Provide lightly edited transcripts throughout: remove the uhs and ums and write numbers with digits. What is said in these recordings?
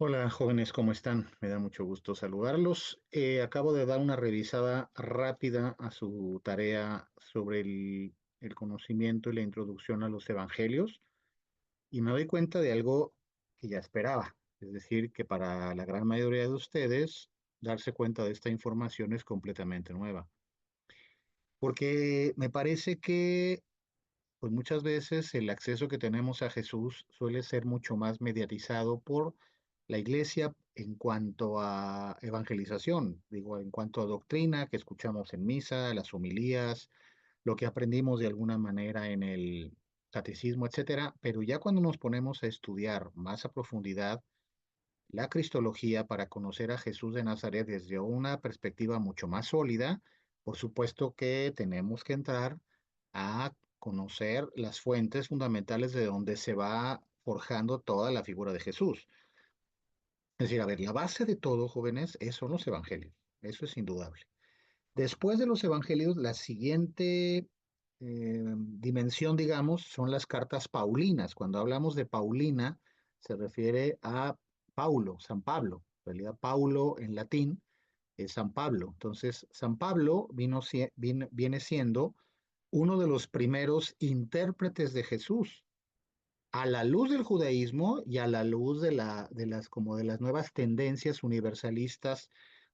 Hola jóvenes, ¿cómo están? Me da mucho gusto saludarlos. Acabo de dar una revisada rápida a su tarea sobre el conocimiento y la introducción a los evangelios y me doy cuenta de algo que ya esperaba. Es decir, que para la gran mayoría de ustedes, darse cuenta de esta información es completamente nueva. Porque me parece que pues muchas veces el acceso que tenemos a Jesús suele ser mucho más mediatizado por la iglesia en cuanto a evangelización, digo, en cuanto a doctrina que escuchamos en misa, las homilías, lo que aprendimos de alguna manera en el catecismo, etcétera, pero ya cuando nos ponemos a estudiar más a profundidad la cristología para conocer a Jesús de Nazaret desde una perspectiva mucho más sólida, por supuesto que tenemos que entrar a conocer las fuentes fundamentales de donde se va forjando toda la figura de Jesús. Es decir, a ver, la base de todo, jóvenes, son los evangelios. Eso es indudable. Después de los evangelios, la siguiente dimensión, digamos, son las cartas paulinas. Cuando hablamos de Paulina, se refiere a Paulo, San Pablo. En realidad, Paulo en latín es San Pablo. Entonces, San Pablo viene siendo uno de los primeros intérpretes de Jesús a la luz del judaísmo y a la luz de las nuevas tendencias universalistas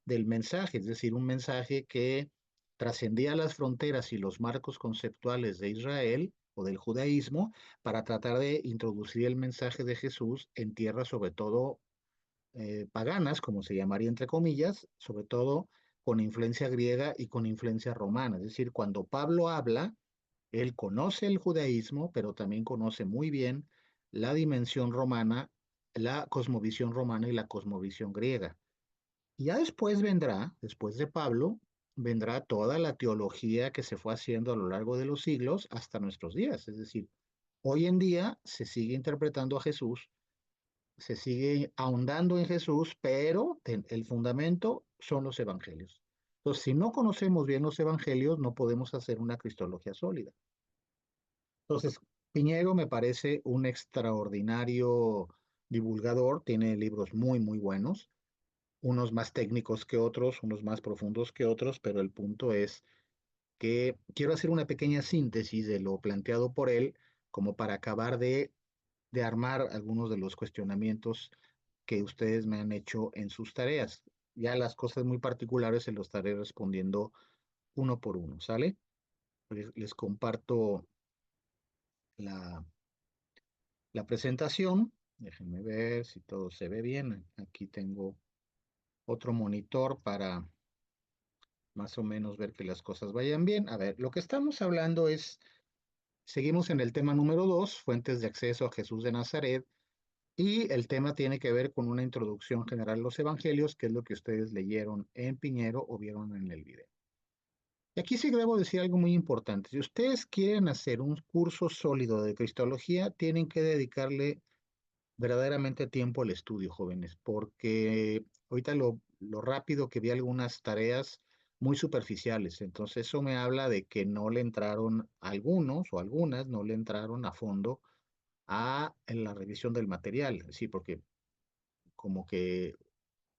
del mensaje, es decir, un mensaje que trascendía las fronteras y los marcos conceptuales de Israel o del judaísmo para tratar de introducir el mensaje de Jesús en tierras sobre todo paganas, como se llamaría entre comillas, sobre todo con influencia griega y con influencia romana. Es decir, cuando Pablo habla, él conoce el judaísmo, pero también conoce muy bien la dimensión romana, la cosmovisión romana y la cosmovisión griega. Y ya después vendrá, después de Pablo, vendrá toda la teología que se fue haciendo a lo largo de los siglos hasta nuestros días. Es decir, hoy en día se sigue interpretando a Jesús, se sigue ahondando en Jesús, pero el fundamento son los evangelios. Entonces, si no conocemos bien los evangelios, no podemos hacer una cristología sólida. Entonces, Piñero me parece un extraordinario divulgador, tiene libros muy, muy buenos, unos más técnicos que otros, unos más profundos que otros, pero el punto es que quiero hacer una pequeña síntesis de lo planteado por él, como para acabar de armar algunos de los cuestionamientos que ustedes me han hecho en sus tareas. Ya las cosas muy particulares se los estaré respondiendo uno por uno, ¿sale? Les comparto la, la presentación. Déjenme ver si todo se ve bien. Aquí tengo otro monitor para más o menos ver que las cosas vayan bien. A ver, lo que estamos hablando es, seguimos en el tema número 2, fuentes de acceso a Jesús de Nazaret, y el tema tiene que ver con una introducción general a los evangelios, que es lo que ustedes leyeron en Piñero o vieron en el video. Y aquí sí debo decir algo muy importante. Si ustedes quieren hacer un curso sólido de Cristología, tienen que dedicarle verdaderamente tiempo al estudio, jóvenes, porque ahorita lo rápido que vi algunas tareas muy superficiales, entonces eso me habla de que no le entraron algunos o algunas, no le entraron a fondo en la revisión del material, sí, porque como que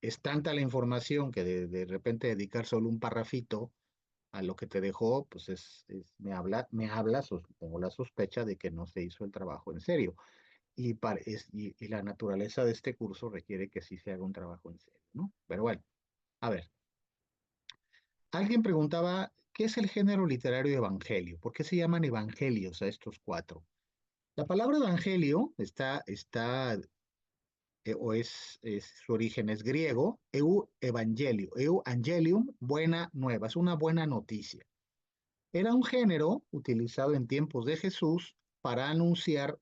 es tanta la información que de repente dedicar solo un parrafito a lo que te dejó, pues tengo la sospecha de que no se hizo el trabajo en serio. Y la naturaleza de este curso requiere que sí se haga un trabajo en serio, ¿no? Pero bueno, a ver, alguien preguntaba, ¿qué es el género literario evangelio? ¿Por qué se llaman evangelios a estos cuatro? La palabra evangelio su origen es griego, eu angelium, buena nueva, es una buena noticia. Era un género utilizado en tiempos de Jesús para anunciar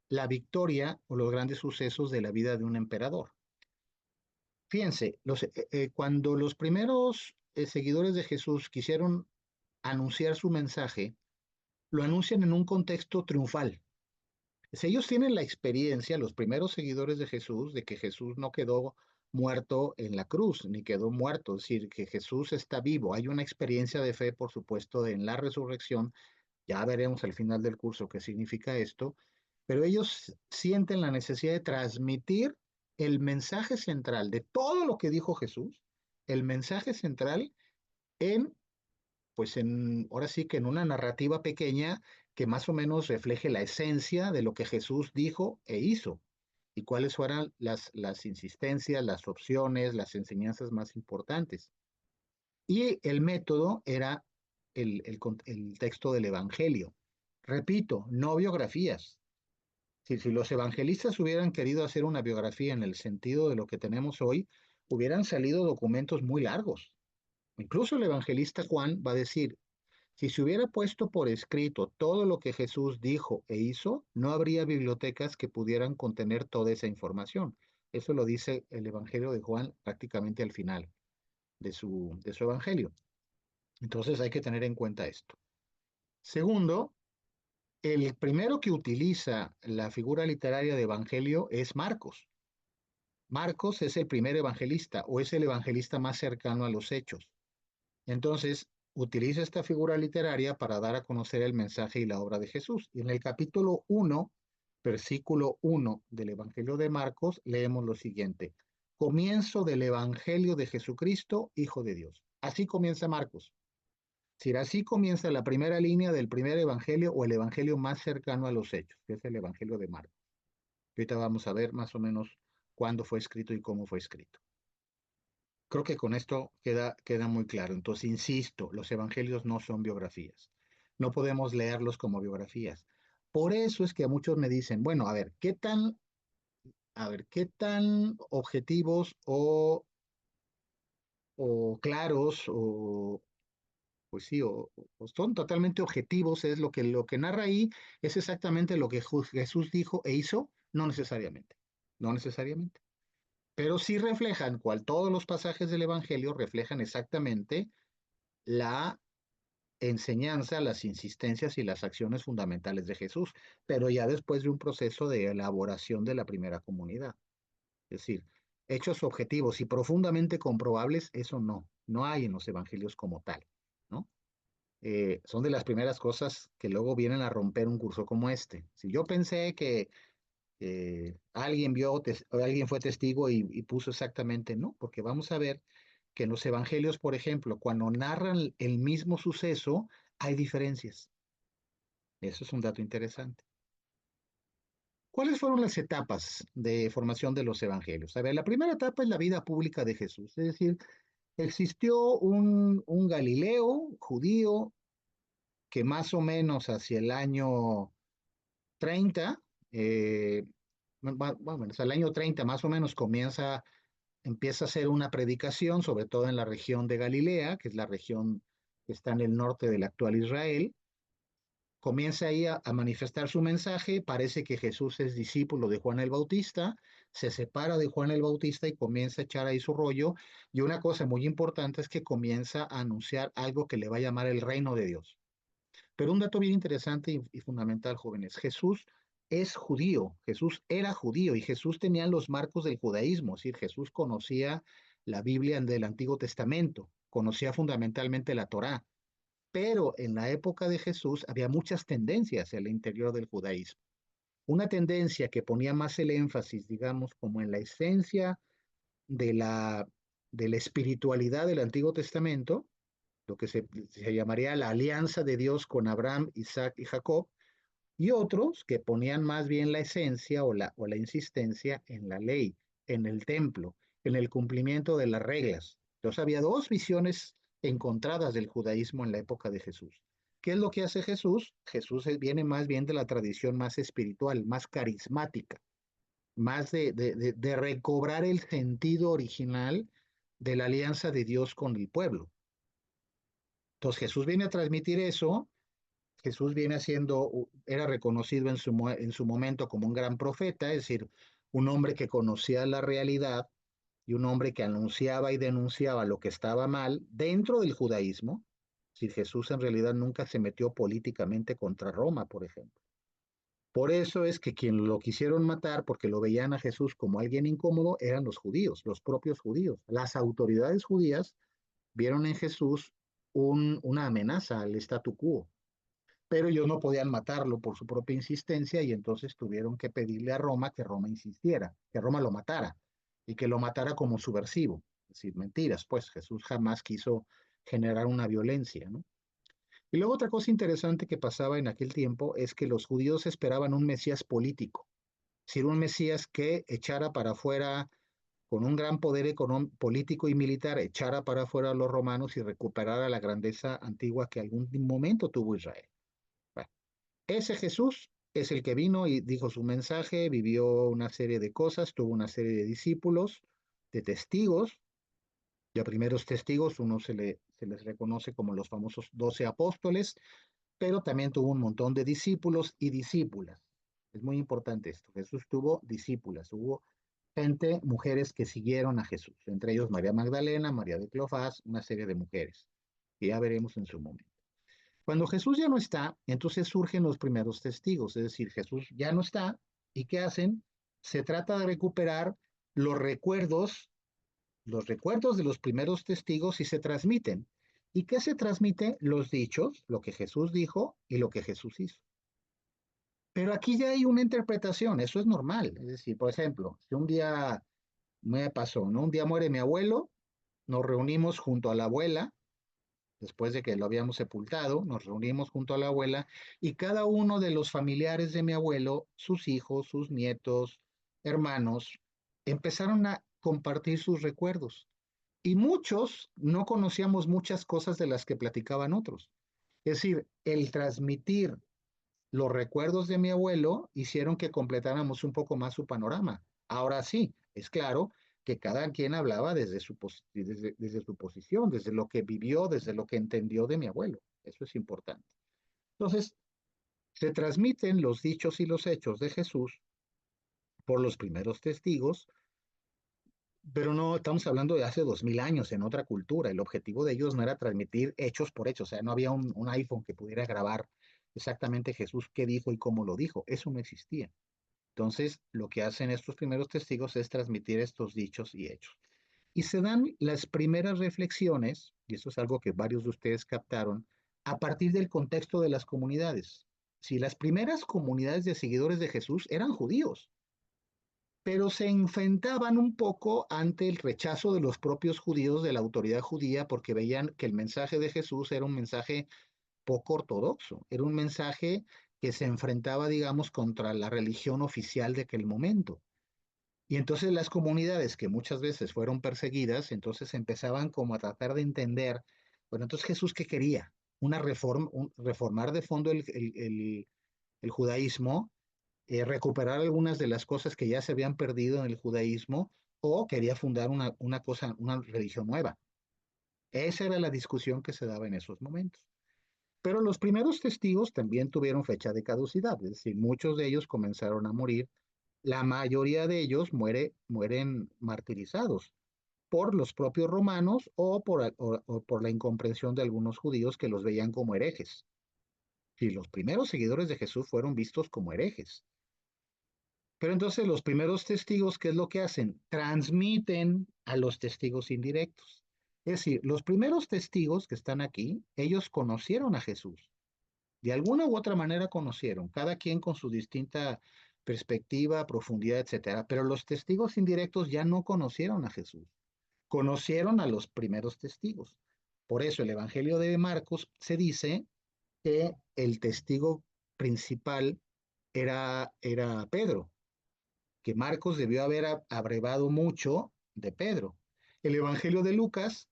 la victoria o los grandes sucesos de la vida de un emperador. Fíjense, cuando los primeros seguidores de Jesús quisieron anunciar su mensaje, lo anuncian en un contexto triunfal. Pues ellos tienen la experiencia, los primeros seguidores de Jesús, de que Jesús no quedó muerto en la cruz, ni quedó muerto, es decir, que Jesús está vivo. Hay una experiencia de fe, por supuesto, en la resurrección. Ya veremos al final del curso qué significa esto, pero ellos sienten la necesidad de transmitir el mensaje central de todo lo que dijo Jesús, el mensaje central en, pues ahora sí que en una narrativa pequeña que más o menos refleje la esencia de lo que Jesús dijo e hizo y cuáles fueran las insistencias, las opciones, las enseñanzas más importantes. Y el método era el texto del Evangelio. Repito, no biografías. Si los evangelistas hubieran querido hacer una biografía en el sentido de lo que tenemos hoy, hubieran salido documentos muy largos. Incluso el evangelista Juan va a decir, si se hubiera puesto por escrito todo lo que Jesús dijo e hizo, no habría bibliotecas que pudieran contener toda esa información. Eso lo dice el Evangelio de Juan prácticamente al final de su Evangelio. Entonces hay que tener en cuenta esto. Segundo, el primero que utiliza la figura literaria de Evangelio es Marcos. Marcos es el primer evangelista o es el evangelista más cercano a los hechos. Entonces, utiliza esta figura literaria para dar a conocer el mensaje y la obra de Jesús. Y en el capítulo 1, versículo 1 del Evangelio de Marcos, leemos lo siguiente. Comienzo del Evangelio de Jesucristo, Hijo de Dios. Así comienza Marcos. Si así comienza la primera línea del primer evangelio o el evangelio más cercano a los hechos, que es el Evangelio de Marcos. Ahorita vamos a ver más o menos cuándo fue escrito y cómo fue escrito. Creo que con esto queda muy claro. Entonces, insisto, los evangelios no son biografías. No podemos leerlos como biografías. Por eso es que muchos me dicen, bueno, a ver, qué tan objetivos o claros o pues sí, o son totalmente objetivos, es lo que narra ahí, es exactamente lo que Jesús dijo e hizo, no necesariamente, no necesariamente. Pero sí reflejan, cual todos los pasajes del Evangelio reflejan exactamente la enseñanza, las insistencias y las acciones fundamentales de Jesús, pero ya después de un proceso de elaboración de la primera comunidad. Es decir, hechos objetivos y profundamente comprobables, eso no hay en los evangelios como tal, ¿no? Son de las primeras cosas que luego vienen a romper un curso como este. Si yo pensé que alguien vio, o alguien fue testigo y puso exactamente, no, porque vamos a ver que en los evangelios, por ejemplo, cuando narran el mismo suceso, hay diferencias. Eso es un dato interesante. ¿Cuáles fueron las etapas de formación de los evangelios? A ver, la primera etapa es la vida pública de Jesús, es decir, existió un Galileo judío que más o menos hacia el año 30, bueno, hasta el año 30 más o menos empieza a hacer una predicación, sobre todo en la región de Galilea, que es la región que está en el norte del actual Israel. Comienza ahí a manifestar su mensaje, parece que Jesús es discípulo de Juan el Bautista, se separa de Juan el Bautista y comienza a echar ahí su rollo. Y una cosa muy importante es que comienza a anunciar algo que le va a llamar el reino de Dios. Pero un dato bien interesante y fundamental, jóvenes, Jesús es judío, Jesús era judío y Jesús tenía los marcos del judaísmo, es decir, Jesús conocía la Biblia del Antiguo Testamento, conocía fundamentalmente la Torá, pero en la época de Jesús había muchas tendencias en el interior del judaísmo. Una tendencia que ponía más el énfasis, digamos, como en la esencia de la espiritualidad del Antiguo Testamento, lo que se llamaría la alianza de Dios con Abraham, Isaac y Jacob, y otros que ponían más bien la esencia o la insistencia en la ley, en el templo, en el cumplimiento de las reglas. Entonces había dos visiones encontradas del judaísmo en la época de Jesús. ¿Qué es lo que hace Jesús? Jesús viene más bien de la tradición más espiritual, más carismática, más de recobrar el sentido original de la alianza de Dios con el pueblo. Entonces Jesús viene a transmitir eso. Jesús viene era reconocido en su momento como un gran profeta, es decir, un hombre que conocía la realidad y un hombre que anunciaba y denunciaba lo que estaba mal dentro del judaísmo. Si Jesús en realidad nunca se metió políticamente contra Roma, por ejemplo. Por eso es que quien lo quisieron matar, porque lo veían a Jesús como alguien incómodo, eran los judíos, los propios judíos. Las autoridades judías vieron en Jesús una amenaza al statu quo, pero ellos no podían matarlo por su propia insistencia y entonces tuvieron que pedirle a Roma que Roma insistiera, que Roma lo matara. y que lo matara como subversivo. Es decir, mentiras, pues Jesús jamás quiso generar una violencia, ¿no? Y luego otra cosa interesante que pasaba en aquel tiempo es que los judíos esperaban un Mesías político, es decir, un Mesías que echara para afuera, con un gran poder político y militar, echara para afuera a los romanos y recuperara la grandeza antigua que algún momento tuvo Israel. Bueno, ese Jesús es el que vino y dijo su mensaje, vivió una serie de cosas, tuvo una serie de discípulos, de testigos, ya primeros testigos, uno se les reconoce como los famosos 12 apóstoles, pero también tuvo un montón de discípulos y discípulas. Es muy importante esto. Jesús tuvo discípulas, hubo gente, mujeres que siguieron a Jesús, entre ellos María Magdalena, María de Cleofás, una serie de mujeres, que ya veremos en su momento. Cuando Jesús ya no está, entonces surgen los primeros testigos, es decir, Jesús ya no está, ¿y qué hacen? Se trata de recuperar los recuerdos, los recuerdos de los primeros testigos y se transmiten. ¿Y qué se transmite? Los dichos, lo que Jesús dijo y lo que Jesús hizo. Pero aquí ya hay una interpretación, eso es normal. Es decir, por ejemplo, si un día me pasó, ¿no? Un día muere mi abuelo, nos reunimos junto a la abuela, después de que lo habíamos sepultado, nos reunimos junto a la abuela y cada uno de los familiares de mi abuelo, sus hijos, sus nietos, hermanos, empezaron a compartir sus recuerdos. Y muchos no conocíamos muchas cosas de las que platicaban otros. Es decir, el transmitir los recuerdos de mi abuelo hicieron que completáramos un poco más su panorama. Ahora sí, es claro que cada quien hablaba desde su posición, desde lo que vivió, desde lo que entendió de mi abuelo. Eso es importante. Entonces, se transmiten los dichos y los hechos de Jesús por los primeros testigos, pero no estamos hablando de hace 2000 años en otra cultura. El objetivo de ellos no era transmitir hechos por hechos, o sea, no había un iPhone que pudiera grabar exactamente Jesús qué dijo y cómo lo dijo. Eso no existía. Entonces, lo que hacen estos primeros testigos es transmitir estos dichos y hechos. Y se dan las primeras reflexiones, y eso es algo que varios de ustedes captaron, a partir del contexto de las comunidades. Si las primeras comunidades de seguidores de Jesús eran judíos, pero se enfrentaban un poco ante el rechazo de los propios judíos, de la autoridad judía, porque veían que el mensaje de Jesús era un mensaje poco ortodoxo, era un mensaje que se enfrentaba, digamos, contra la religión oficial de aquel momento. Y entonces las comunidades que muchas veces fueron perseguidas, entonces empezaban como a tratar de entender, bueno, entonces Jesús qué quería, una reforma, reformar de fondo el judaísmo, recuperar algunas de las cosas que ya se habían perdido en el judaísmo, o quería fundar una cosa, una religión nueva. Esa era la discusión que se daba en esos momentos. Pero los primeros testigos también tuvieron fecha de caducidad, es decir, muchos de ellos comenzaron a morir. La mayoría de ellos mueren martirizados por los propios romanos o por la incomprensión de algunos judíos que los veían como herejes. Y los primeros seguidores de Jesús fueron vistos como herejes. Pero entonces los primeros testigos, ¿qué es lo que hacen? Transmiten a los testigos indirectos. Es decir, los primeros testigos que están aquí, ellos conocieron a Jesús. De alguna u otra manera conocieron, cada quien con su distinta perspectiva, profundidad, etcétera. Pero los testigos indirectos ya no conocieron a Jesús, conocieron a los primeros testigos. Por eso el Evangelio de Marcos se dice que el testigo principal era Pedro, que Marcos debió haber abrevado mucho de Pedro. El Evangelio de Lucas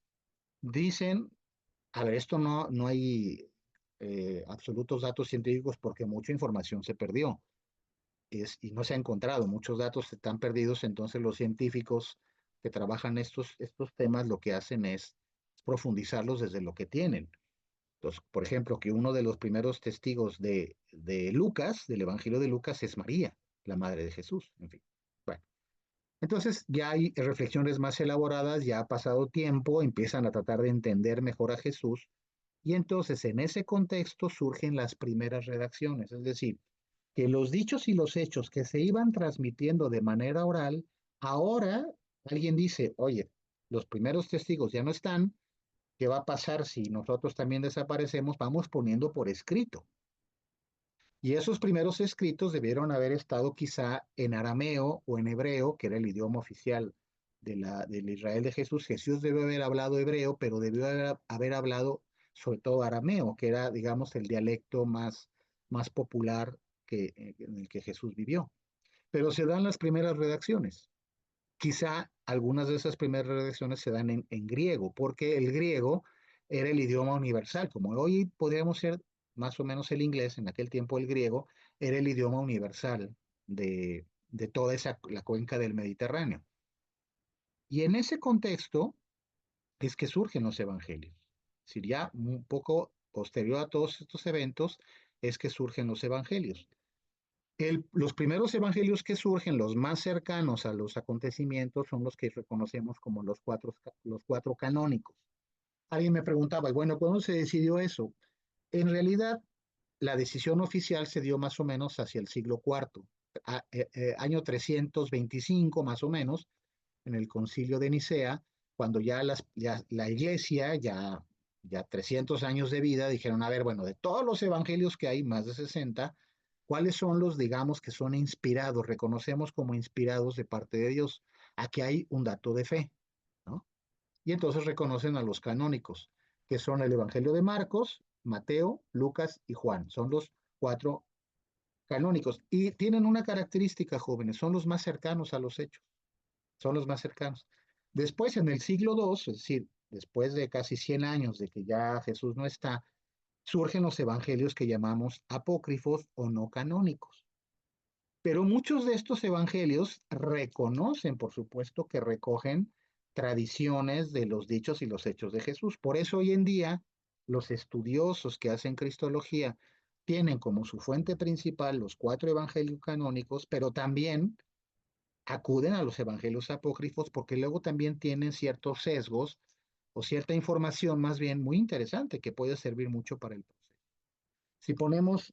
dicen, a ver, esto no hay absolutos datos científicos porque mucha información se perdió y no se ha encontrado, muchos datos están perdidos, entonces los científicos que trabajan estos temas lo que hacen es profundizarlos desde lo que tienen. Entonces, por ejemplo, que uno de los primeros testigos de Lucas, del Evangelio de Lucas, es María, la madre de Jesús, en fin. Bueno, entonces ya hay reflexiones más elaboradas, ya ha pasado tiempo, empiezan a tratar de entender mejor a Jesús y entonces en ese contexto surgen las primeras redacciones, es decir, que los dichos y los hechos que se iban transmitiendo de manera oral, ahora alguien dice, oye, los primeros testigos ya no están, ¿qué va a pasar si nosotros también desaparecemos? Vamos poniendo por escrito. Y esos primeros escritos debieron haber estado quizá en arameo o en hebreo, que era el idioma oficial del Israel de Jesús, Jesús debe haber hablado hebreo, pero debió haber hablado sobre todo arameo, que era, digamos, el dialecto más popular en el que Jesús vivió. Pero se dan las primeras redacciones. Quizá algunas de esas primeras redacciones se dan en griego, porque el griego era el idioma universal, como hoy podríamos ser más o menos el inglés, en aquel tiempo el griego era el idioma universal de toda la cuenca del Mediterráneo. Y en ese contexto es que surgen los evangelios. Es decir, ya un poco posterior a todos estos eventos es que surgen los evangelios. Los primeros evangelios que surgen, los más cercanos a los acontecimientos, son los que reconocemos como los cuatro canónicos. Alguien me preguntaba, bueno, ¿cuándo se decidió eso? En realidad, la decisión oficial se dio más o menos hacia el siglo IV, año 325 más o menos, en el concilio de Nicea, cuando ya la iglesia, ya 300 años de vida, dijeron, a ver, bueno, de todos los evangelios que hay, más de 60, ¿cuáles son los, digamos, que son inspirados, reconocemos como inspirados de parte de Dios? Aquí hay un dato de fe, ¿no? Y entonces reconocen a los canónicos, que son el Evangelio de Marcos, Mateo, Lucas y Juan. Son los cuatro canónicos. Y tienen una característica, jóvenes, son los más cercanos a los hechos, son los más cercanos. Después, en el siglo II, es decir, después de casi 100 años de que ya Jesús no está, surgen los evangelios que llamamos apócrifos o no canónicos. Pero muchos de estos evangelios reconocen, por supuesto, que recogen tradiciones de los dichos y los hechos de Jesús. Por eso hoy en día los estudiosos que hacen cristología tienen como su fuente principal los cuatro evangelios canónicos, pero también acuden a los evangelios apócrifos porque luego también tienen ciertos sesgos o cierta información más bien muy interesante que puede servir mucho para el proceso. Si ponemos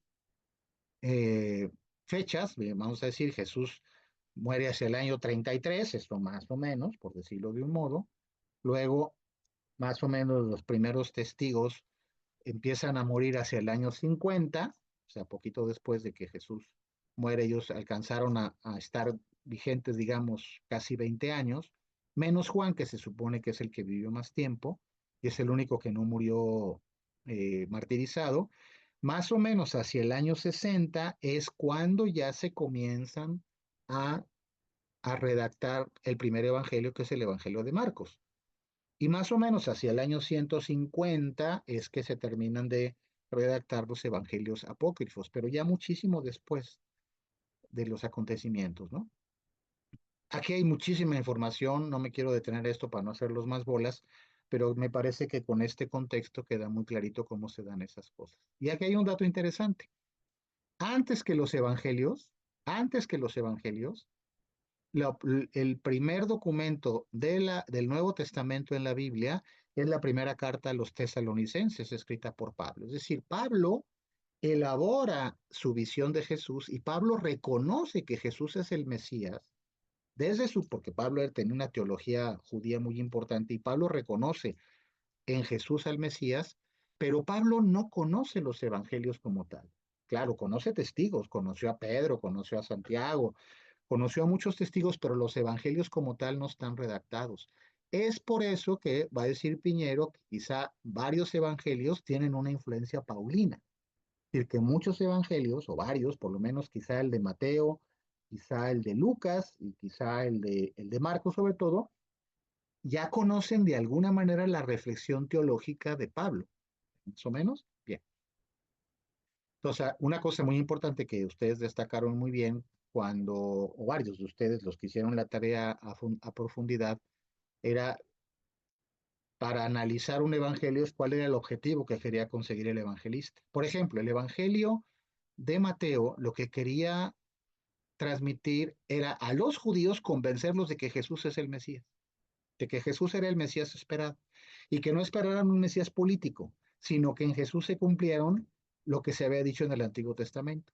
eh, fechas, vamos a decir, Jesús muere hacia el año 33, esto más o menos, por decirlo de un modo. Luego, más o menos los primeros testigos empiezan a morir hacia el año 50, o sea, poquito después de que Jesús muere, ellos alcanzaron a estar vigentes, digamos, casi 20 años, menos Juan, que se supone que es el que vivió más tiempo, y es el único que no murió martirizado. Más o menos hacia el año 60 es cuando ya se comienzan a, a redactar el primer evangelio, que es el Evangelio de Marcos. Y más o menos hacia el año 150 es que se terminan de redactar los evangelios apócrifos, pero ya muchísimo después de los acontecimientos, ¿no? Aquí hay muchísima información, no me quiero detener esto para no hacerlos más bolas, pero me parece que con este contexto queda muy clarito cómo se dan esas cosas. Y aquí hay un dato interesante. Antes que los evangelios, antes que los evangelios, la- el primer documento del Nuevo Testamento en la Biblia es la primera carta a los tesalonicenses escrita por Pablo. Es decir, Pablo elabora su visión de Jesús y Pablo reconoce que Jesús es el Mesías porque Pablo tenía una teología judía muy importante y Pablo reconoce en Jesús al Mesías, pero Pablo no conoce los evangelios como tal. Claro, conoce testigos, conoció a Pedro, conoció a Santiago, conoció a muchos testigos, pero los evangelios como tal no están redactados. Es por eso que va a decir Piñero que quizá varios evangelios tienen una influencia paulina. Es decir, que muchos evangelios, o varios, por lo menos quizá el de Mateo, quizá el de Lucas y quizá el de Marcos sobre todo, ya conocen de alguna manera la reflexión teológica de Pablo, más o menos. Bien. Entonces, una cosa muy importante que ustedes destacaron muy bien o varios de ustedes, los que hicieron la tarea a profundidad, era para analizar un evangelio, cuál era el objetivo que quería conseguir el evangelista. Por ejemplo, el evangelio de Mateo lo que quería transmitir era a los judíos convencerlos de que Jesús es el Mesías, de que Jesús era el Mesías esperado y que no esperaran un Mesías político, sino que en Jesús se cumplieron lo que se había dicho en el Antiguo Testamento.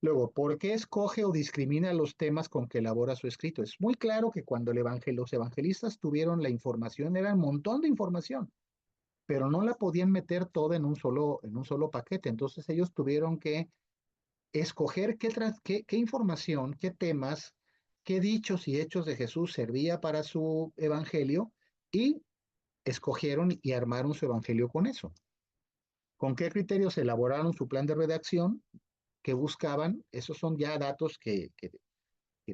Luego, ¿por qué escoge o discrimina los temas con que elabora su escrito? Es muy claro que cuando los evangelistas tuvieron la información, era un montón de información, pero no la podían meter toda en un solo paquete. Entonces ellos tuvieron que escoger qué información, qué temas qué dichos y hechos de Jesús servía para su evangelio y escogieron y armaron su evangelio con eso. ¿Con qué criterios elaboraron su plan de redacción? ¿Qué buscaban? Esos son ya datos que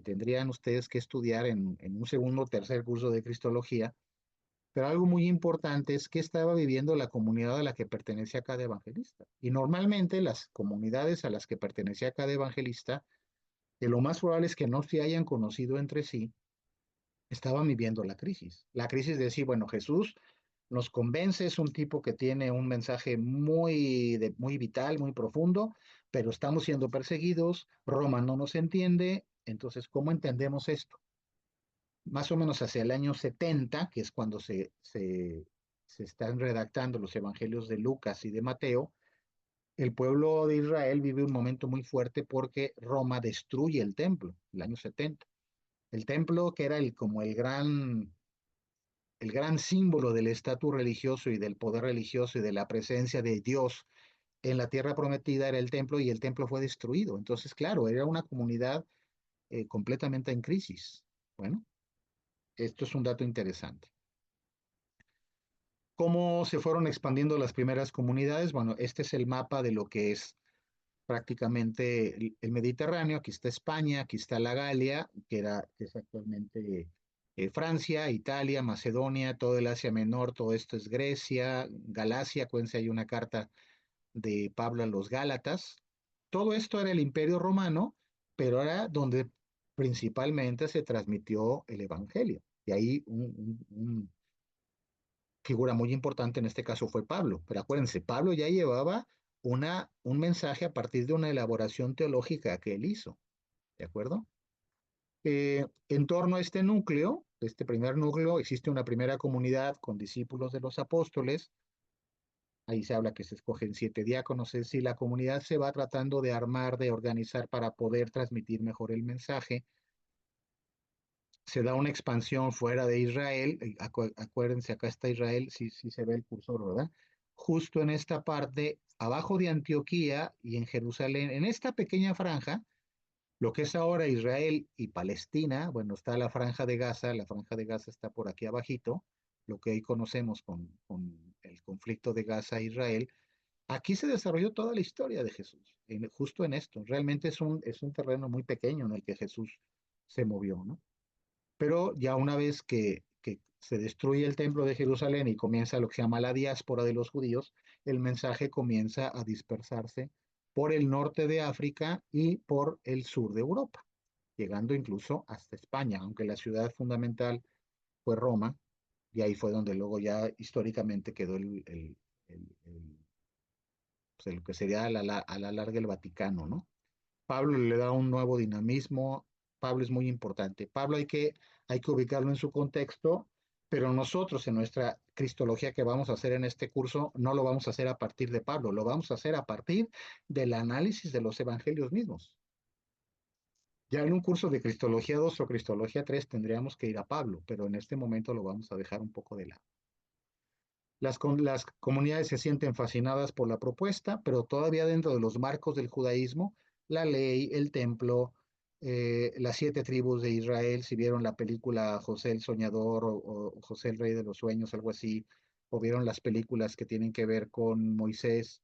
tendrían ustedes que estudiar en un segundo o tercer curso de Cristología. Pero algo muy importante es que estaba viviendo la comunidad a la que pertenecía cada evangelista. Y normalmente las comunidades a las que pertenecía cada evangelista, que lo más probable es que no se hayan conocido entre sí, estaban viviendo la crisis. La crisis de decir, bueno, Jesús nos convence, es un tipo que tiene un mensaje muy vital, muy profundo, pero estamos siendo perseguidos, Roma no nos entiende, entonces, ¿cómo entendemos esto? Más o menos hacia el año 70, que es cuando se están redactando los evangelios de Lucas y de Mateo, el pueblo de Israel vive un momento muy fuerte porque Roma destruye el templo, el año 70. El templo, que era como el gran símbolo del estatus religioso y del poder religioso y de la presencia de Dios en la tierra prometida, era el templo y el templo fue destruido. Entonces, claro, era una comunidad completamente en crisis. Bueno, esto es un dato interesante. ¿Cómo se fueron expandiendo las primeras comunidades? Bueno, este es el mapa de lo que es prácticamente el Mediterráneo. Aquí está España, aquí está la Galia, que es actualmente Francia, Italia, Macedonia, todo el Asia Menor, todo esto es Grecia, Galacia, acuérdense, hay una carta de Pablo a los Gálatas. Todo esto era el Imperio Romano, pero era donde principalmente se transmitió el Evangelio. Y ahí figura muy importante en este caso fue Pablo. Pero acuérdense, Pablo ya llevaba un mensaje a partir de una elaboración teológica que él hizo. ¿De acuerdo? En torno a este primer núcleo, existe una primera comunidad con discípulos de los apóstoles. Ahí se habla que se escogen 7 diáconos. Es decir, la comunidad se va tratando de armar, de organizar para poder transmitir mejor el mensaje. Se da una expansión fuera de Israel. Acuérdense, acá está Israel, sí se ve el cursor, ¿verdad? Justo en esta parte, abajo de Antioquía y en Jerusalén, en esta pequeña franja, lo que es ahora Israel y Palestina, bueno, está la franja de Gaza está por aquí abajito, lo que hoy conocemos con el conflicto de Gaza e Israel. Aquí se desarrolló toda la historia de Jesús, justo en esto. Realmente es un terreno muy pequeño en el que Jesús se movió, ¿no? Pero ya una vez que se destruye el templo de Jerusalén y comienza lo que se llama la diáspora de los judíos, el mensaje comienza a dispersarse por el norte de África y por el sur de Europa, llegando incluso hasta España, aunque la ciudad fundamental fue Roma, y ahí fue donde luego ya históricamente quedó pues, lo que sería a la larga el Vaticano, ¿no? Pablo le da un nuevo dinamismo. Pablo es muy importante. Pablo hay que ubicarlo en su contexto, pero nosotros en nuestra cristología que vamos a hacer en este curso no lo vamos a hacer a partir de Pablo, lo vamos a hacer a partir del análisis de los evangelios mismos. Ya en un curso de Cristología 2 o Cristología 3 tendríamos que ir a Pablo, pero en este momento lo vamos a dejar un poco de lado. Las comunidades se sienten fascinadas por la propuesta, pero todavía dentro de los marcos del judaísmo, la ley, el templo, las 7 tribus de Israel, si vieron la película José el Soñador o José el Rey de los Sueños, algo así, o vieron las películas que tienen que ver con Moisés,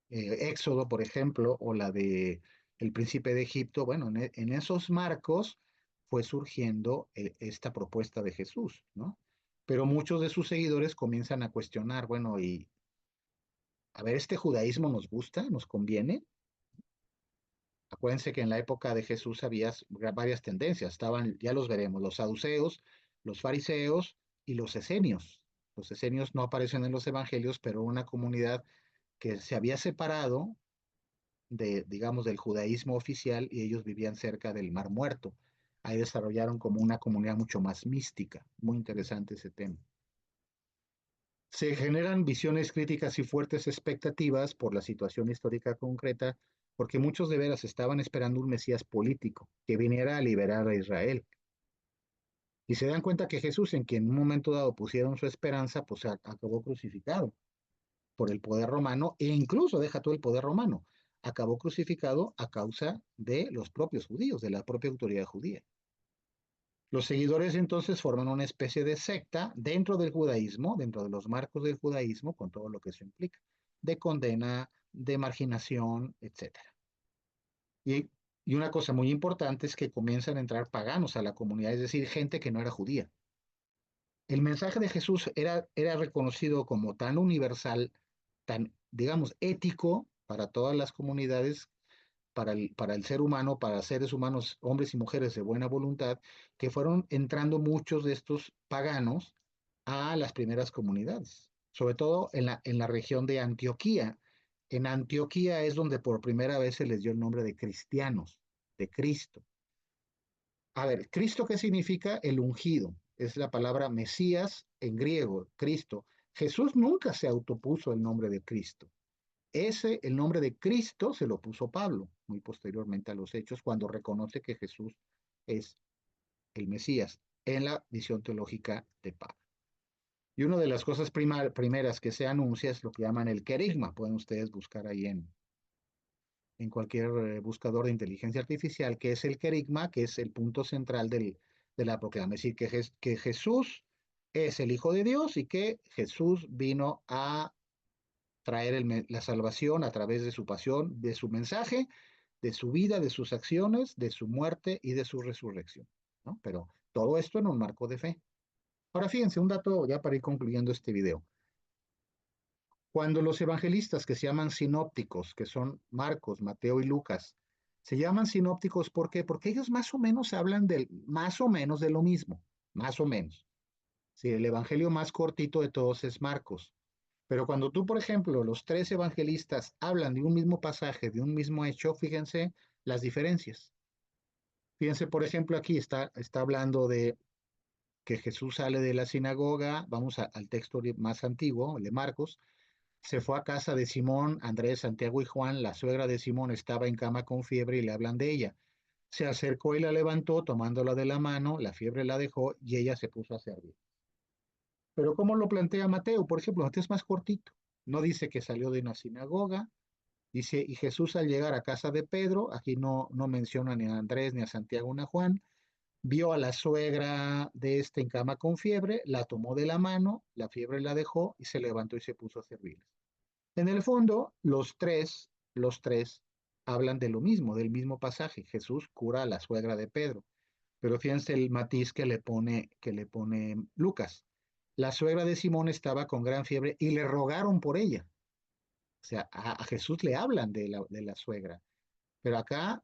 Éxodo, por ejemplo, o la de El Príncipe de Egipto, bueno, en esos marcos fue surgiendo esta propuesta de Jesús, ¿no? Pero muchos de sus seguidores comienzan a cuestionar, bueno, y a ver, ¿este judaísmo nos gusta? ¿Nos conviene? Acuérdense que en la época de Jesús había varias tendencias, estaban, ya los veremos, los saduceos, los fariseos y los esenios. Los esenios no aparecen en los evangelios, pero una comunidad que se había separado digamos, del judaísmo oficial y ellos vivían cerca del Mar Muerto. Ahí desarrollaron como una comunidad mucho más mística. Muy interesante ese tema. Se generan visiones críticas y fuertes expectativas por la situación histórica concreta, porque muchos de veras estaban esperando un Mesías político que viniera a liberar a Israel. Y se dan cuenta que Jesús, en quien en un momento dado pusieron su esperanza, pues acabó crucificado por el poder romano e incluso deja todo el poder romano. Acabó crucificado a causa de los propios judíos, de la propia autoridad judía. Los seguidores entonces forman una especie de secta dentro del judaísmo, dentro de los marcos del judaísmo, con todo lo que eso implica, de condena, de marginación, etcétera. Y, y una cosa muy importante es que comienzan a entrar paganos a la comunidad, es decir, gente que no era judía. El mensaje de Jesús era reconocido como tan universal, tan, digamos, ético para todas las comunidades, para el ser humano, para seres humanos, hombres y mujeres de buena voluntad, que fueron entrando muchos de estos paganos a las primeras comunidades, sobre todo en la región de Antioquía. En Antioquía es donde por primera vez se les dio el nombre de cristianos, de Cristo. A ver, ¿Cristo qué significa? El ungido. Es la palabra Mesías en griego, Cristo. Jesús nunca se autopuso el nombre de Cristo. El nombre de Cristo se lo puso Pablo, muy posteriormente a los Hechos, cuando reconoce que Jesús es el Mesías, en la visión teológica de Pablo. Y una de las cosas primeras que se anuncia es lo que llaman el querigma. Pueden ustedes buscar ahí en cualquier buscador de inteligencia artificial, que es el querigma, que es el punto central de la proclama. Es decir, que Jesús es el Hijo de Dios y que Jesús vino a traer la salvación a través de su pasión, de su mensaje, de su vida, de sus acciones, de su muerte y de su resurrección, ¿no? Pero todo esto en un marco de fe. Ahora fíjense, un dato ya para ir concluyendo este video. Cuando los evangelistas que se llaman sinópticos, que son Marcos, Mateo y Lucas, se llaman sinópticos, ¿por qué? Porque ellos más o menos hablan más o menos de lo mismo, más o menos. Sí, el evangelio más cortito de todos es Marcos. Pero cuando tú, por ejemplo, los tres evangelistas hablan de un mismo pasaje, de un mismo hecho, fíjense las diferencias. Fíjense, por ejemplo, aquí está hablando de que Jesús sale de la sinagoga, vamos al texto más antiguo, el de Marcos, se fue a casa de Simón, Andrés, Santiago y Juan, la suegra de Simón estaba en cama con fiebre y le hablan de ella. Se acercó y la levantó, tomándola de la mano, la fiebre la dejó y ella se puso a servir. Pero ¿cómo lo plantea Mateo? Por ejemplo, Mateo es más cortito. No dice que salió de una sinagoga, dice, y Jesús al llegar a casa de Pedro, aquí no menciona ni a Andrés, ni a Santiago, ni a Juan, vio a la suegra de este en cama con fiebre, la tomó de la mano, la fiebre la dejó y se levantó y se puso a servirles. En el fondo, los tres hablan de lo mismo, del mismo pasaje. Jesús cura a la suegra de Pedro. Pero fíjense el matiz que le pone Lucas. La suegra de Simón estaba con gran fiebre y le rogaron por ella. O sea, a Jesús le hablan de la suegra. Pero acá,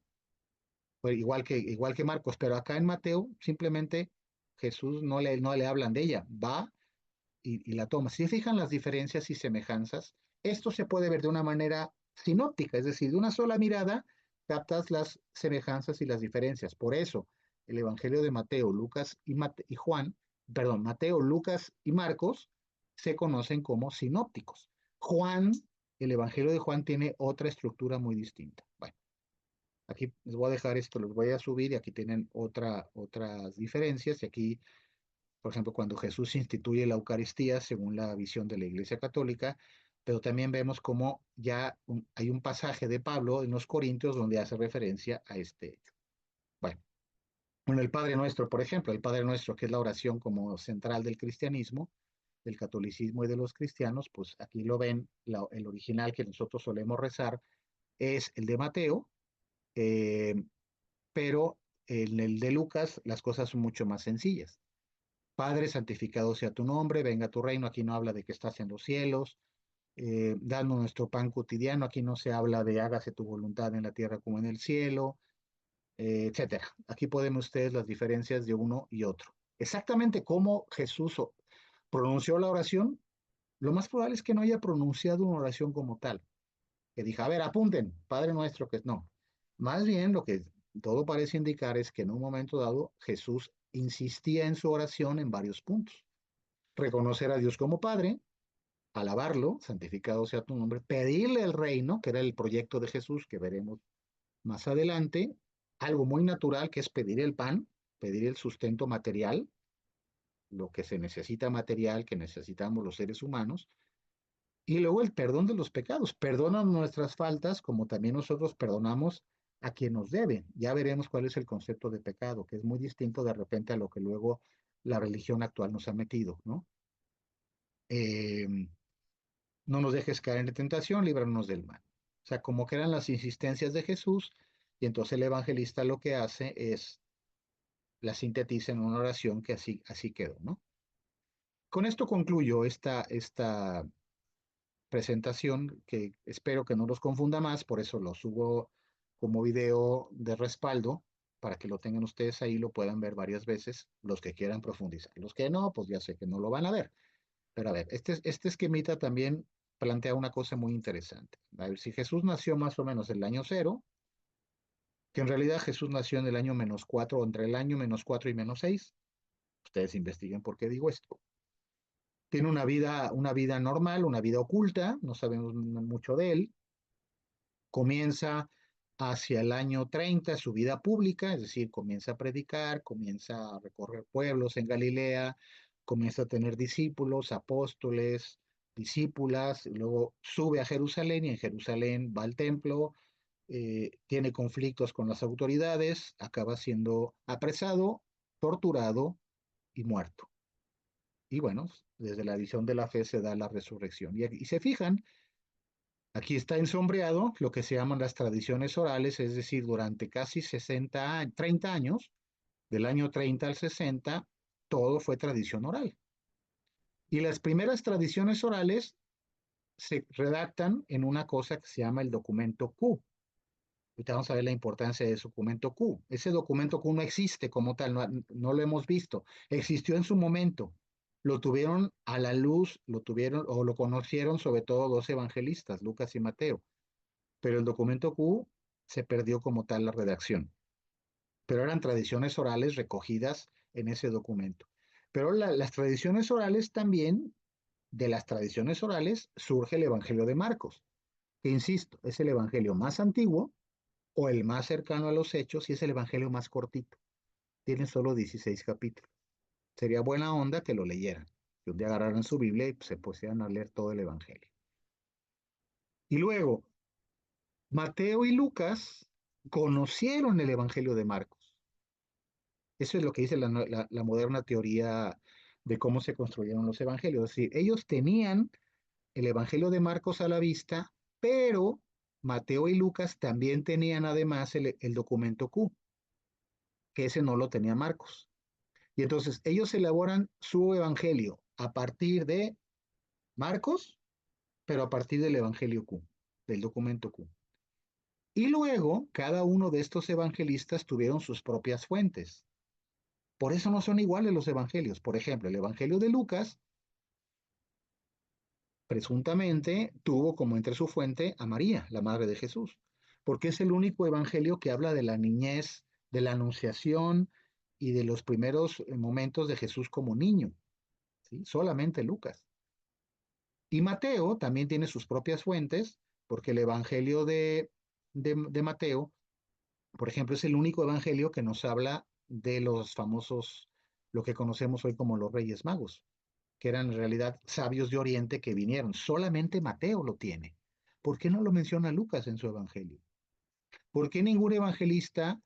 pues, igual que Marcos, pero acá en Mateo simplemente Jesús no le hablan de ella. Va y la toma. Si se fijan las diferencias y semejanzas, esto se puede ver de una manera sinóptica, es decir, de una sola mirada captas las semejanzas y las diferencias. Por eso, el Evangelio de Mateo, Lucas y Juan, perdón, Mateo, Lucas y Marcos se conocen como sinópticos. El Evangelio de Juan tiene otra estructura muy distinta. Bueno, aquí les voy a dejar esto, los voy a subir y aquí tienen otras diferencias y aquí por ejemplo, cuando Jesús instituye la Eucaristía según la visión de la Iglesia Católica, pero también vemos cómo ya hay un pasaje de Pablo en los Corintios donde hace referencia a este hecho. Bueno, el Padre Nuestro, por ejemplo, el Padre Nuestro, que es la oración como central del cristianismo, del catolicismo y de los cristianos, pues aquí lo ven, el original que nosotros solemos rezar es el de Mateo, eh, pero en el de Lucas las cosas son mucho más sencillas. Padre, santificado sea tu nombre, venga tu reino. Aquí no habla de que estás en los cielos. Danos nuestro pan cotidiano. Aquí no se habla de hágase tu voluntad en la tierra como en el cielo, etcétera. Aquí pueden ustedes las diferencias de uno y otro. Exactamente cómo Jesús pronunció la oración, lo más probable es que no haya pronunciado una oración como tal. Que diga, a ver, apunten, Padre nuestro, que no. Más bien lo que todo parece indicar es que en un momento dado Jesús insistía en su oración en varios puntos. Reconocer a Dios como Padre, alabarlo, santificado sea tu nombre, pedirle el reino, que era el proyecto de Jesús que veremos más adelante, algo muy natural que es pedir el pan, pedir el sustento material, lo que se necesita material, que necesitamos los seres humanos, y luego el perdón de los pecados. Perdona nuestras faltas como también nosotros perdonamos a quien nos debe. Ya veremos cuál es el concepto de pecado, que es muy distinto de repente a lo que luego la religión actual nos ha metido, ¿no? Eh, no nos dejes caer en la tentación, líbranos del mal. O sea, como que eran las insistencias de Jesús, y entonces el evangelista lo que hace es la sintetiza en una oración que así quedó, ¿no? Con esto concluyo esta presentación, que espero que no los confunda más, por eso lo subo como video de respaldo, para que lo tengan ustedes ahí, lo puedan ver varias veces, los que quieran profundizar. Los que no, pues ya sé que no lo van a ver. Pero a ver, este esquemita también plantea una cosa muy interesante. A ver, si Jesús nació más o menos en el año cero, que en realidad Jesús nació en el año -4, o entre el año -4 y -6, ustedes investiguen por qué digo esto. Tiene una vida normal, una vida oculta, no sabemos mucho de él. Comienza hacia el año 30 su vida pública, es decir, comienza a predicar, comienza a recorrer pueblos en Galilea, comienza a tener discípulos, apóstoles, discípulas, y luego sube a Jerusalén y en Jerusalén va al templo, tiene conflictos con las autoridades, acaba siendo apresado, torturado y muerto. Y bueno, desde la visión de la fe se da la resurrección. Y se fijan, aquí está ensombreado lo que se llaman las tradiciones orales, es decir, durante casi 30 años, del año 30 al 60, todo fue tradición oral. Y las primeras tradiciones orales se redactan en una cosa que se llama el documento Q. Ahorita vamos a ver la importancia de ese documento Q. Ese documento Q no existe como tal, no lo hemos visto. Existió en su momento. Lo tuvieron a la luz, lo tuvieron o lo conocieron sobre todo dos evangelistas, Lucas y Mateo. Pero el documento Q se perdió como tal la redacción. Pero eran tradiciones orales recogidas en ese documento. Pero las tradiciones orales también, de las tradiciones orales, surge el Evangelio de Marcos, que insisto, es el Evangelio más antiguo o el más cercano a los hechos y es el Evangelio más cortito. Tiene solo 16 capítulos. Sería buena onda que lo leyeran, que un día agarraran su Biblia y se pusieran a leer todo el Evangelio. Y luego, Mateo y Lucas conocieron el Evangelio de Marcos. Eso es lo que dice la moderna teoría de cómo se construyeron los evangelios. Es decir, ellos tenían el Evangelio de Marcos a la vista, pero Mateo y Lucas también tenían además el documento Q, que ese no lo tenía Marcos. Y entonces ellos elaboran su evangelio a partir de Marcos, pero a partir del Evangelio Q, del documento Q. Y luego cada uno de estos evangelistas tuvieron sus propias fuentes. Por eso no son iguales los evangelios. Por ejemplo, el Evangelio de Lucas presuntamente tuvo como entre su fuente a María, la madre de Jesús, porque es el único evangelio que habla de la niñez, de la anunciación y de los primeros momentos de Jesús como niño. ¿Sí? Solamente Lucas. Y Mateo también tiene sus propias fuentes, porque el evangelio de Mateo, por ejemplo, es el único evangelio que nos habla de los famosos, lo que conocemos hoy como los Reyes Magos, que eran en realidad sabios de Oriente que vinieron. Solamente Mateo lo tiene. ¿Por qué no lo menciona Lucas en su evangelio? ¿Por qué ningún evangelista,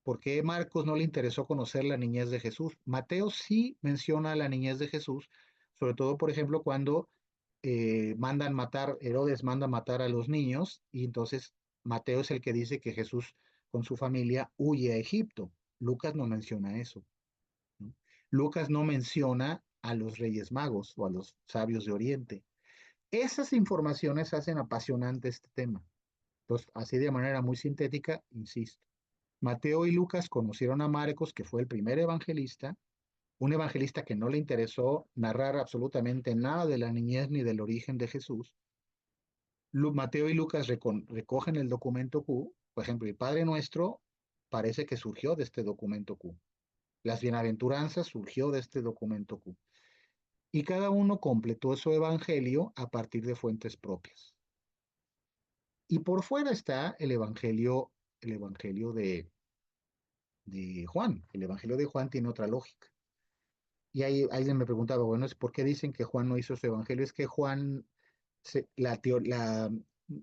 por qué Marcos no le interesó conocer la niñez de Jesús? Mateo sí menciona la niñez de Jesús, sobre todo, por ejemplo, cuando mandan matar, Herodes manda matar a los niños y entonces Mateo es el que dice que Jesús con su familia huye a Egipto. Lucas no menciona eso, ¿no? Lucas no menciona a los reyes magos o a los sabios de Oriente. Esas informaciones hacen apasionante este tema. Entonces, así de manera muy sintética, insisto. Mateo y Lucas conocieron a Marcos, que fue el primer evangelista, un evangelista que no le interesó narrar absolutamente nada de la niñez ni del origen de Jesús. Mateo y Lucas recogen el documento Q, por ejemplo, el Padre Nuestro parece que surgió de este documento Q. Las bienaventuranzas surgió de este documento Q. Y cada uno completó su evangelio a partir de fuentes propias. Y por fuera está el evangelio de Juan. El evangelio de Juan tiene otra lógica. Y ahí alguien me preguntaba, bueno, ¿por qué dicen que Juan no hizo su evangelio? Es que Juan, la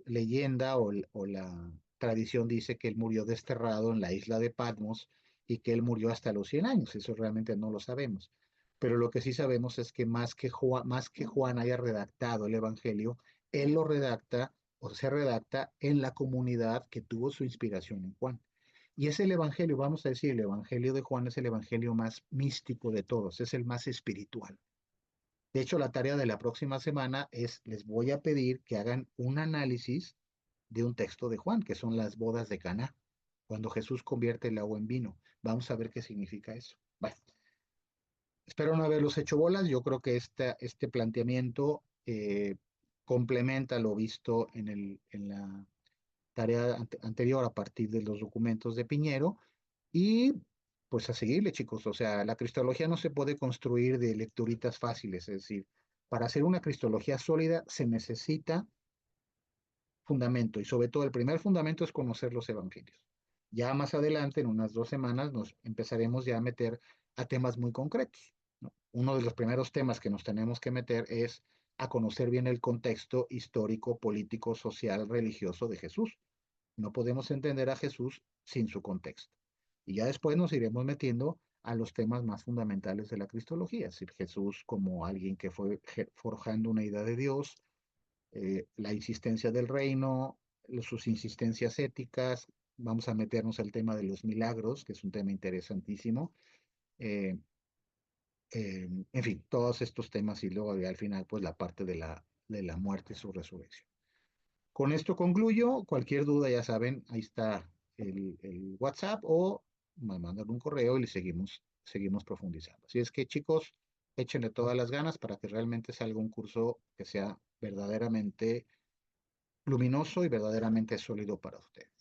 leyenda o la tradición dice que él murió desterrado en la isla de Patmos y que él murió hasta los 100 años. Eso realmente no lo sabemos. Pero lo que sí sabemos es que más que Juan haya redactado el Evangelio, él lo redacta o se redacta en la comunidad que tuvo su inspiración en Juan. Y es el Evangelio, vamos a decir, el Evangelio de Juan es el Evangelio más místico de todos, es el más espiritual. De hecho, la tarea de la próxima semana es, les voy a pedir que hagan un análisis de un texto de Juan, que son las bodas de Caná, cuando Jesús convierte el agua en vino. Vamos a ver qué significa eso. Bueno, espero no haberlos hecho bolas. Yo creo que este planteamiento complementa lo visto en la tarea anterior a partir de los documentos de Piñero y pues a seguirle, chicos. O sea, la cristología no se puede construir de lecturitas fáciles, es decir, para hacer una cristología sólida se necesita fundamento y sobre todo el primer fundamento es conocer los evangelios. Ya más adelante, en unas 2 semanas, nos empezaremos ya a meter a temas muy concretos, ¿no? Uno de los primeros temas que nos tenemos que meter es a conocer bien el contexto histórico, político, social, religioso de Jesús. No podemos entender a Jesús sin su contexto. Y ya después nos iremos metiendo a los temas más fundamentales de la cristología, es decir, Jesús como alguien que fue forjando una idea de Dios, la insistencia del reino, sus insistencias éticas, vamos a meternos al tema de los milagros, que es un tema interesantísimo, eh, en fin, todos estos temas y luego al final pues la parte de la muerte y su resurrección. Con esto concluyo, cualquier duda ya saben, ahí está el WhatsApp o me mandan un correo y le seguimos profundizando. Así es que chicos, échenle todas las ganas para que realmente salga un curso que sea verdaderamente luminoso y verdaderamente sólido para ustedes.